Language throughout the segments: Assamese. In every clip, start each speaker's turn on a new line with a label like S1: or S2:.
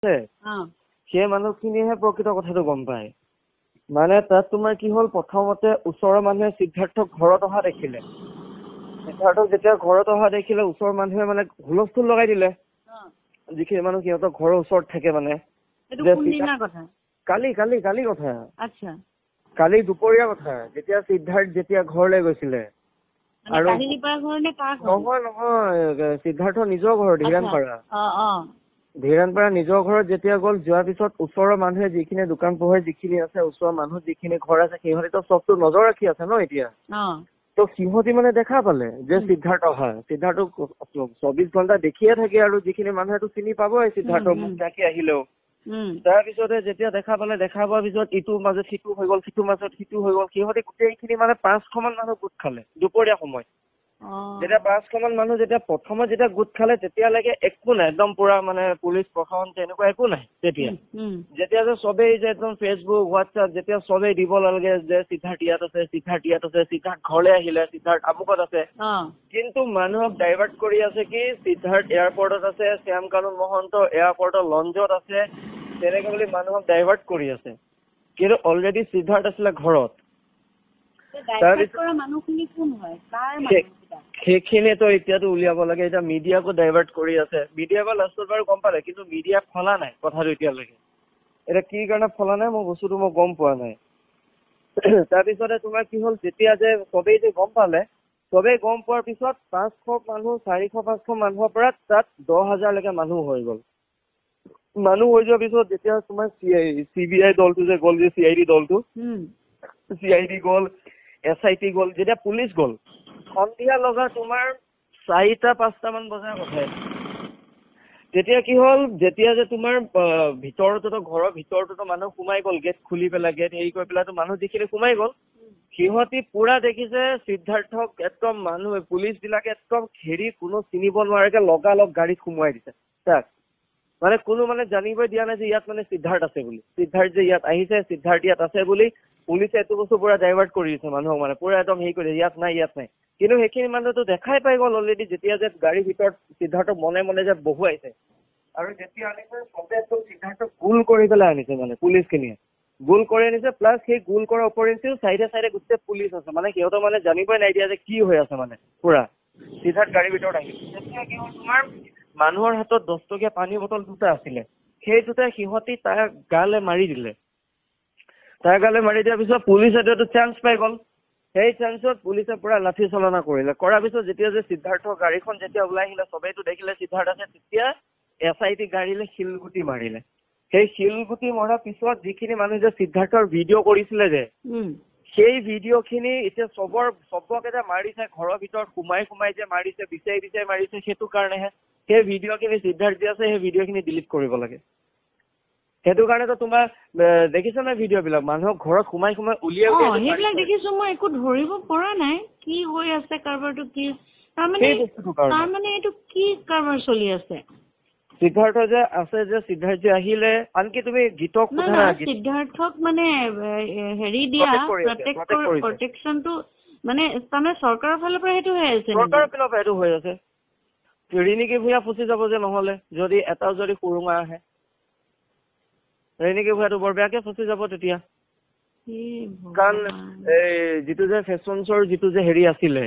S1: সেই মানুহখিনিহে প্ৰকৃত কথাটো গম পায়। মানে তাত তোমাৰ কি হ'ল, প্ৰথমতে ওচৰৰ মানুহে সিদ্ধাৰ্থক ঘৰত অহা দেখিলে। সিদ্ধাৰ্থক যেতিয়া ঘৰত অহা দেখিলে ওচৰৰ মানুহে মানে হুলস্থুল লগাই দিলে। যিখিনি মানুহ সিহঁতৰ ঘৰৰ ওচৰত থাকে মানে। কালি কথা। কালি দুপৰীয়া কথা, যেতিয়া সিদ্ধাৰ্থ যেতিয়া ঘৰলৈ গৈছিলে। আৰু নহয় সিদ্ধাৰ্থৰ নিজৰ ঘৰ ধীৰাণপাৰা নিজৰ ঘৰত যেতিয়া গ'ল, যোৱাৰ পিছত ওচৰৰ মানুহে যিখিনি দোকান পোহাৰ যিখিনি আছে, ওচৰৰ মানুহ যিখিনি ঘৰ আছে, সিহঁতেতো চবতো নজৰ ৰাখি আছে ন এতিয়া। তো সিহঁতি মানে দেখা পালে যে সিদ্ধাৰ্থ অহা। সিদ্ধাৰ্থক 24 ঘণ্টা দেখিয়ে থাকে আৰু যিখিনি মানুহেতো চিনি পাবই সিদ্ধাৰ্থক মুখ ঢাকি আহিলেও। তাৰপিছতে যেতিয়া দেখা পালে, দেখা পোৱাৰ পিছত ইটোৰ মাজত সিটো হৈ গ'ল, সিটোৰ মাজত সিটো হৈ গ'ল। সিহঁতে গোটেইখিনি মানে 500 মান মানুহ গোট খালে দুপৰীয়া সময়ত। যেতিয়া 500 মান মানুহ যেতিয়া প্ৰথমত যেতিয়া গোট খালে, তেতিয়ালৈকে একো নাই, একদম পুৰা মানে পুলিচ প্ৰশাসন তেনেকুৱা একো নাই। যেতিয়া যে চবেই যে একদম ফেচবুক হোৱাটছআপ যেতিয়া চবেই দিব লাগে যে সিদ্ধাৰ্থ ইয়াত আছে, সিদ্ধাৰ্থ ইয়াত আছে, সিদ্ধাৰ্থ ঘৰলৈ আহিলে, সিদ্ধাৰ্থ আমুকত আছে। কিন্তু মানুহক ডাইভাৰ্ট কৰি আছে কি, সিদ্ধাৰ্থ এয়াৰপৰ্টত আছে, শ্যাম কানুন মহন্ত এয়াৰপৰ্টৰ লঞ্জত আছে, তেনেকে বুলি মানুহক ডাইভাৰ্ট কৰি আছে। কিন্তু অলৰেডি সিদ্ধাৰ্থ আছিলে ঘৰত। সেইখিনিতো এতিয়াতো উলিয়াব লাগে। এতিয়া মিডিয়াকো ডাইভাৰ্ট কৰি আছে। মিডিয়াকো লাষ্টত বাৰু গম পালে, কিন্তু মিডিয়া ফলা নাই কথাটো এতিয়ালৈকে। এতিয়া কি কাৰণে ফলা নাই মই বস্তুটো মই গম পোৱা নাই। তাৰপিছতে তোমাৰ কি হ'ল, যেতিয়া যে চবেই যে গম পালে, চবেই গম পোৱাৰ পিছত 500 মানুহ 400-500 মানুহৰ পৰা তাত 10,000লৈকে মানুহ হৈ গ'ল। মানুহ হৈ যোৱাৰ পিছত যেতিয়া তোমাৰ CBI দলটো যে গ'ল, যে CID দলটো, CID গ'ল, SIT গ'ল, যেতিয়া পুলিচ গ'ল, সন্ধিয়া লগা তোমাৰ 4টা-5টা মান বজাৰ কথাই। তেতিয়া কি হ'ল, যেতিয়া যে তোমাৰ ভিতৰতো ঘৰৰ ভিতৰতো মানুহ সোমাই গ'ল, গেট খুলি পেলাই, গেট হেৰি কৰি পেলাই মানুহ যিখিনি সোমাই গ'ল, সিহঁতি পুৰা দেখিছে সিদ্ধাৰ্থক একদম মানুহ পুলিচ বিলাকে একদম ঘেৰি কোনো চিনিব নোৱাৰাকে লগালগ গাড়ীত সোমোৱাই দিছে তাক। মানে কোনো মানে জানিবই দিয়া নাই যে ইয়াত মানে সিদ্ধাৰ্থ আছে বুলি। সিদ্ধাৰ্থ যে ইয়াত আহিছে, সিদ্ধাৰ্থ ইয়াত আছে বুলি পুলিচে এইটো বস্তু পুৰা ডাইভাৰ্ট কৰি দিছে মানুহক, মানে পুৰা একদম হেৰি কৰিছে, ইয়াত নাই ইয়াত নাই। কিন্তু সেইখিনি মানুহতো দেখাই পাই গ'ল অলৰেডি, যেতিয়া যে গাড়ীৰ ভিতৰত সিদ্ধাৰ্থক মনে মনে যে বহুৱাইছে। আৰু যেতিয়া আনিছে চবে একদম সিদ্ধাৰ্থক গোল কৰি পেলাই আনিছে, মানে পুলিচখিনিয়ে গোল কৰি আনিছে। প্লাছ সেই গোল কৰাৰ উপৰিঞ্চিও চাইডে চাইডে গোটেই পুলিচ আছে। মানে সিহঁতৰ মানে জানিবই নাই দিয়া যে কি হৈ আছে, মানে পুৰা সিদ্ধাৰ্থ গাড়ীৰ ভিতৰত আহিছে। তেতিয়া কি হ'ল, তোমাৰ মানুহৰ হাতত 10 টকীয়া পানী বটল 2টা আছিলে, সেই 2টা সিহঁতি তাৰ গালে মাৰি দিলে। তাৰ গালে মাৰি দিয়াৰ পিছত পুলিচে এইটো চান্স পাই গ'ল। সেই চান্সত পুলিচে পুৰা লাঠি চলনা কৰিলে। কৰাৰ পিছত যেতিয়া যে সিদ্ধাৰ্থৰ গাড়ীখন যেতিয়া ওলাই আহিলে, চবেইতো দেখিলে সিদ্ধাৰ্থ আছে, তেতিয়া SIT গাড়ীলে শিলগুটি মাৰিলে। সেই শিলগুটি মৰাৰ পিছত যিখিনি মানুহ যে সিদ্ধাৰ্থৰ ভিডিঅ' কৰিছিলে যে, সেই ভিডিঅ'খিনি এতিয়া চবকে যে মাৰিছে, ঘৰৰ ভিতৰত সোমাই যে মাৰিছে, বিচাৰি মাৰিছে, সেইটো কাৰণেহে সেই ভিডিঅ'খিনি সিদ্ধাৰ্থ যে আছে সেই ভিডিঅ'খিনি ডিলিট কৰিব লাগে। সেইটো কাৰণেতো তোমাৰ দেখিছা নাই ভিডিঅ' বিলাক, মানুহক ঘৰত সোমাই উলিয়াই
S2: সেইবিলাক দেখিছো। মই একো ধৰিব পৰা নাই কি হৈ আছে, কাৰবাৰটো কি, তাৰমানে এইটো কি কাৰবাৰ চলি আছে।
S1: সিদ্ধাৰ্থ যে আছে, যে সিদ্ধাৰ্থ যে আহিলে, আনকি তুমি গীতক
S2: সিদ্ধাৰ্থক মানে হেৰি দিয়া প্ৰটেকচনটো মানে তাৰমানে চৰকাৰৰ ফালৰ পৰা সেইটো হৈ আছে,
S1: চৰকাৰৰ ফালৰ পৰা সেইটো হৈ আছে। ৰিণিকী ভূঞা ফুচি যাব যে নহলে, যদি এটাও যদি সুৰুঙা আহে, ৰিণিকী ভূঞাটো বৰ বেয়াকে ফুচি যাব তেতিয়া। কাৰণ যিটো যে ফেশ্বন শ্ব'ৰ যিটো যে হেৰি আছিলে,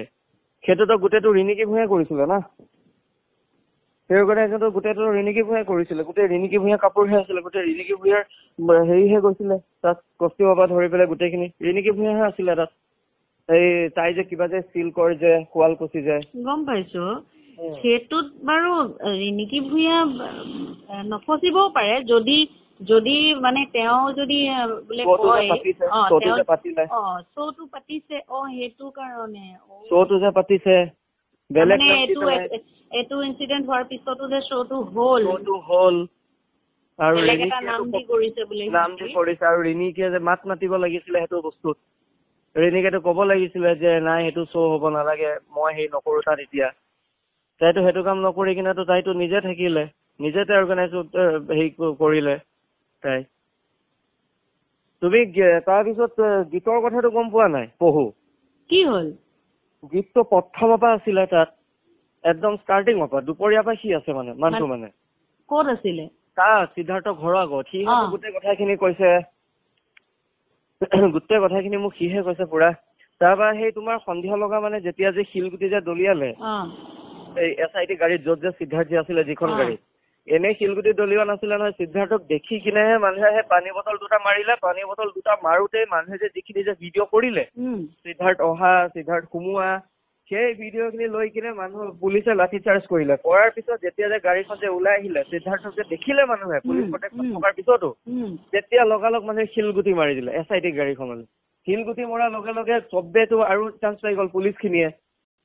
S1: সেইটোতো গোটেইটো ৰিণিকী ভূঞাই কৰিছিলে না। সেই কাৰণে গোটেইটো ৰিণিকী ভূঞাই কৰিছিলে, গোটেই ৰিণিকী ভূঞা কাপোৰহে আছিলে, গোটেই ৰিণিকী ভূঞাৰ হেৰিহে গৈছিলে তাত, কষ্টিউমৰ পৰা ধৰি পেলাই গোটেইখিনি ৰিণিকী ভূঞাহে আছিলে তাত। এই তাই যে কিবা যে চিল্কৰ যে শুৱালকুছি যে,
S2: গম পাইছো। সেইটোত বাৰু ৰিণিকী ভূঞা নফচিবও পাৰে, যদি মানে তেওঁ যদি বোলে কয় শ্ব'টো পাতিছে, সেইটো কাৰণে
S1: শ্ব'টো যে পাতিছে, বেলেগ
S2: এইটো ইনচিডেন্ট হোৱাৰ পিছতো যে শ্ব'টো হ'ল আৰু নাম দি কৰিছে
S1: আৰু ৰিণিকীয়ে যে মাত মাতিব লাগিছিলে সেইটো বস্তুত। ৰিণিকীয়েতো ক'ব লাগিছিলে যে নাই সেইটো শ্ব' হ'ব নালাগে, মই হেৰি নকৰো তাত। এতিয়া তাইতো সেইটো কাম নকৰি কিনেতো তাইতো নিজে থাকিলে, নিজে তাই অৰ্গেনাইজ হেৰি কৰিলে তাই। তুমি তাৰপিছত গীতৰ কথাটো গম পোৱা নাই?
S2: কি হ'ল?
S1: গীতটো প্ৰথমৰ পৰা আছিলে তাত, একদম ষ্টাৰ্টিঙৰ পৰা, দুপৰীয়াৰ পৰা সি আছে মানে মানুহটো। মানে
S2: ক'ত আছিলে?
S1: সিদ্ধাৰ্থ ঘৰৰ আগত সি গোটেই কথাখিনি কৈছে গোটেই কথাখিনি মোক সিহে কৈছে পুৰা তাৰপৰা সেই তোমাৰ সন্ধিয়া লগা মানে যেতিয়া যে শিলগুটি যে দলিয়ালে এই SIT গাড়ীত য'ত যে সিদ্ধাৰ্থ আছিলে যিখন গাড়ীত এনেই শিলগুটি দলিওৱা নাছিলে নহয় সিদ্ধাৰ্থক দেখি কিনেহে মানুহে সেই পানী বটল দুটা মাৰিলে পানী বটল দুটা মাৰোতে মানুহে যে যিখিনি যে ভিডিঅ' কৰিলে সিদ্ধাৰ্থ অহা সিদ্ধাৰ্থ সোমোৱা সেই ভিডিঅ'খিনি লৈ কিনে মানুহ পুলিচে লাঠি চাৰ্জ কৰিলে কৰাৰ পিছত যেতিয়া যে গাড়ীখন যে ওলাই আহিলে সিদ্ধাৰ্থক যে দেখিলে মানুহে পুলিচ প্ৰটেকশ্যন থকাৰ পিছতো তেতিয়া লগালগ মানুহে শিলগুটি মাৰি দিলে SIT গাড়ীখনলৈ শিলগুটি মৰাৰ লগে লগে চবেতো আৰু চান্স পাই গ'ল পুলিচখিনিয়ে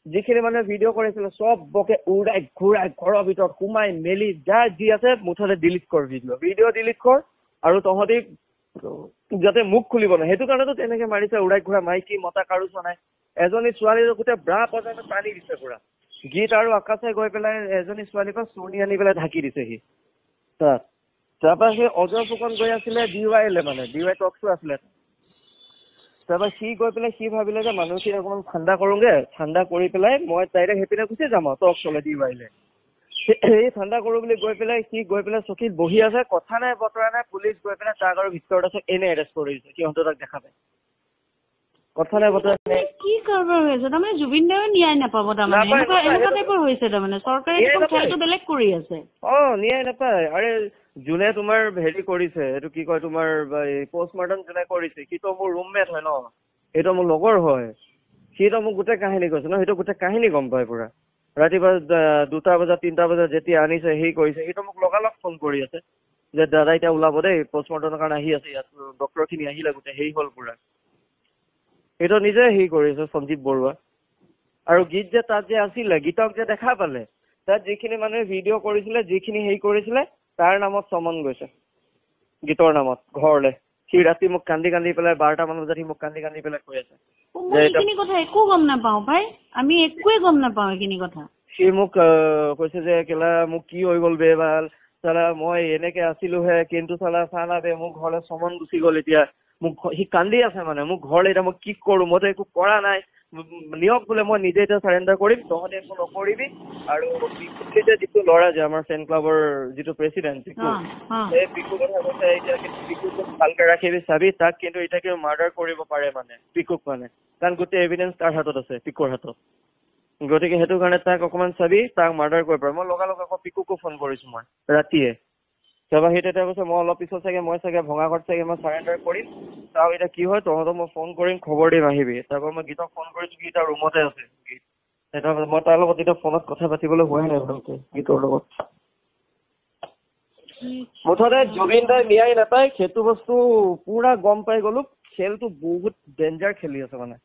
S1: যিখিনি মানুহে ভিডিঅ' কৰিছিলে চবকে উৰাই ঘূৰাই ঘৰৰ ভিতৰত সোমাই মেলি যাৰ যি আছে মুঠতে ডিলিট কৰ ভিডিঅ' ডিলিট কৰ আৰু তহঁতি যাতে মুখ খুলিব নাই সেইটো কাৰণেতো তেনেকে মাৰিছে উৰাই ঘূৰাই মাইকী মতা কাৰো চোৱা নাই এজনী ছোৱালীৰ গোটেই ব্ৰা পৰ্যন্ত টানি দিছে পুৰা গীত আৰু আকাশে গৈ পেলাই এজনী ছোৱালীৰ পৰা চুৰ্ণি আনি পেলাই ঢাকি দিছেহি তাৰপৰা সেই অজয় ফুকন গৈ আছিলে DY মানে DY টকছো আছিলে তাৰপৰা সি গৈ পেলাই সি ভাবিলে যে মানুহখিনি অকণমান ঠাণ্ডা কৰোঁগে ঠাণ্ডা কৰি পেলাই মই ডাইৰেক্ট সেইপিনে গুচি যাম আৰু টক চলে DY সেই ঠাণ্ডা কৰোঁ বুলি গৈ পেলাই সি গৈ পেলাই চকীত বহি আছে কথা নাই বতৰা নাই পুলিচ গৈ পেলাই তাক আৰু ভিতৰত আছে এনে এৰেষ্ট কৰি দিছে সিহঁতে তাক দেখা পায় কথা নাই বতৰা নাই
S2: কি কাৰবাৰ হৈছে তাৰমানে জুবিন দায়ে ন্যায় নাপাব তাৰমানে এনেকুৱা টাইপৰ হৈছে তাৰমানে চৰকাৰে খেলটো বেলেগ কৰি আছে
S1: ন্যায় নাপায় আৰে যোনে তোমাৰ হেৰি কৰিছে এইটো কি কয় তোমাৰ পষ্টমৰ্টম যোনে কৰিছে সিটো মোৰ ৰুমমেট হয় ন সেইটো মোৰ লগৰ হয় সিটো মোক গোটেই কাহিনী কৈছে ন সেইটো গোটেই কাহিনী গম পায় পুৰা ৰাতিপুৱা 2টা বজাত 3টা বজাত যেতিয়া আনিছে হেৰি কৰিছে সিটো মোক লগালগ ফোন কৰি আছে যে দাদা এতিয়া ওলাব দেই পষ্টমৰ্টমৰ কাৰণে আহি আছে ইয়াত ডক্টৰখিনি আহিলে গোটেই হেৰি হ'ল পুৰা সেইটো নিজে হেৰি কৰিছে সঞ্জীৱ বৰুৱা আৰু গীত যে তাত যে আছিলে গীতক যে দেখা পালে তাত যিখিনি মানুহে ভিডিঅ' কৰিছিলে যিখিনি হেৰি কৰিছিলে তাৰ নামত চমন গৈছে গীতৰ নামত ঘৰলৈ সি ৰাতি মোক কান্দি কান্দি পেলাই 12টা মান বজাত সি মোক কান্দি কান্দি পেলাই কৈ আছে
S2: এইখিনি কথা একো গম নাপাওঁ ভাই আমি একোৱে গম নাপাওঁ এইখিনি কথা
S1: সি মোক কৈছে যে কেলা মোক কি হৈ গ'ল বে ভাল চালা মই এনেকে আছিলোহে কিন্তু চালা চালা বে মোৰ ঘৰলৈ চমন গুচি গ'ল এতিয়া মোক সি কান্দি আছে মানে মোক ঘৰলৈ এতিয়া মই কি কৰোঁ মইতো একো কৰা নাই নিয়ক বোলে মই নিজে এতিয়া চাৰেণ্ডাৰ কৰিম তহঁতে একো নকৰিবি আৰু পিকুতে যিটো ল'ৰা যে আমাৰ ফেন ক্লাবৰ যিটো প্ৰেচিডেণ্ট পিকু সেই পিকুৰ কথা কৈছে এতিয়া কিন্তু পিকুক ভালকে ৰাখিবি চাবি তাক কিন্তু এতিয়া কিয় মাৰ্ডাৰ কৰিব পাৰে মানে পিকুক মানে কাৰণ গোটেই এভিডেঞ্চ তাৰ হাতত আছে পিকুৰ হাতত গতিকে সেইটো কাৰণে তাক অকণমান চাবি তাক মাৰ্ডাৰ কৰিব পাৰে মই লগালগ আকৌ পিকুকো ফোন কৰিছোঁ মই ৰাতিয়ে তাৰপৰা সি তেতিয়া কৈছে মই অলপ পিছত চাগে মই চাগে ভঙাঘৰত চাগে মই চাৰেণ্ডাৰ কৰিম তাৰ এতিয়া কি হয় তহঁতক মই ফোন কৰিম খবৰ দিম আহিবি তাৰপৰা মই গীতক ফোন কৰিছোঁ গীত তাৰ ৰুমতে আছে গীত মই তাৰ লগত এতিয়া ফোনত কথা পাতিবলৈ হোৱাই নাই ভালকে গীতৰ লগত মুঠতে জুবিন দাই ন্যায় নাপায় সেইটো বস্তু পুৰা গম পাই গ'লো খেলটো বহুত ডেঞ্জাৰ খেলি আছে মানে